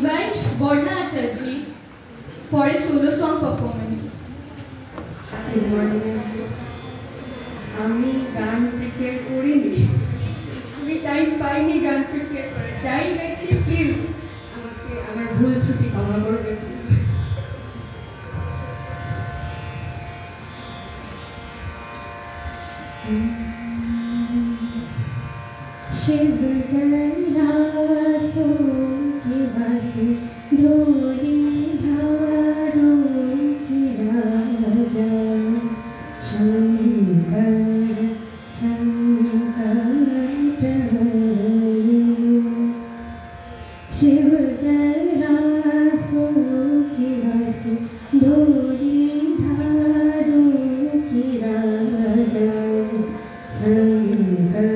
invite Borna Acharji for a solo song performance. Good morning. আমি গান prepare করিনি, আমি টাইম পাইনি গান প্রিপেয়ার করে। যাই গেছি প্লিজ আমাকে আমার ভুল ত্রুটি ক্ষমা করবে প্লিজ। शिव कैलासों के वासी धूलि धारों की राजा शंकर शिव कैलासों के वासी धूलि धारों की राजा शंकर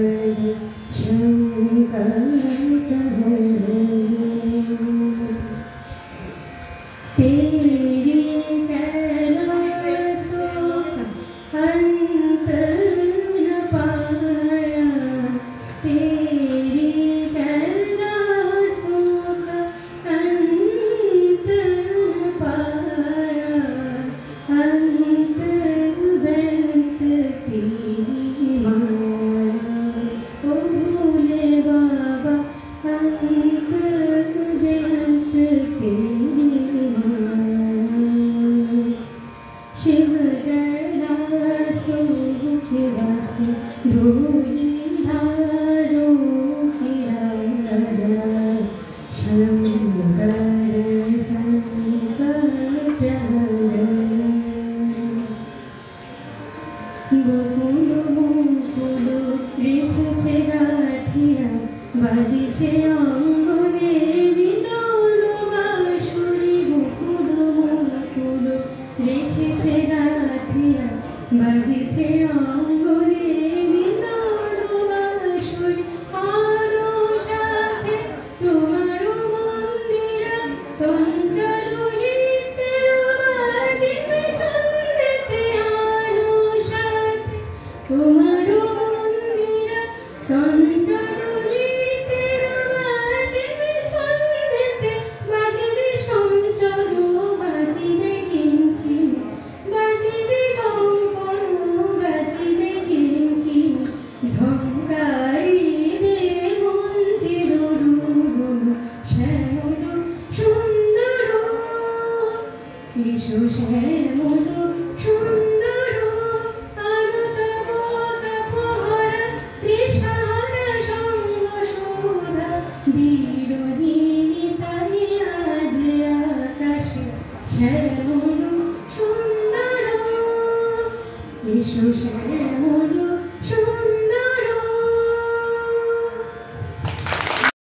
तेरी कैलासों का अंत न पाया, तेरी कैलासों का अंत न पाया, अंत बेंत तेरी माया ओ भोले बाबा, अंत बेंत तेरी शिव कैलासों के वासी धूलि धारों की राजा शंकर संकट বকুল মুকুল রেখেছে গাঠিয়া, বাজিছে অঙ্গনে বিনোদ বাঁশুরি। বকুল মুকুল রেখেছে গাঠিয়া, বাজিছে অঙ্গনে বিনোদ বাঁশুরি। আরো সাথে তোমার মন্দিরা চঞ্চল নৃত্যে বাজিবে ছন্দেতে। আরো সাথে তোমার মন্দিরা চঞ্চল নৃত্যে বাজিবে ছন্দেতে। বাজিবে সঞ্চল বাজিবে কিঙ্কিণ, বাজিবে কঙ্কণ বাজিবে কিঙ্কিণ। ঝঙ্কারিবে মন্দির রুরুর শ্যামল সুন্দর, বিশু শ্যামল সুন্দর। আনত তাপহারা তৃষাহারা সঙ্গ সুধা, বিরোহিণী চাহিয়া যে আকাশে শ্যামল সুন্দর, বিশু শ্যামল সুন্দর।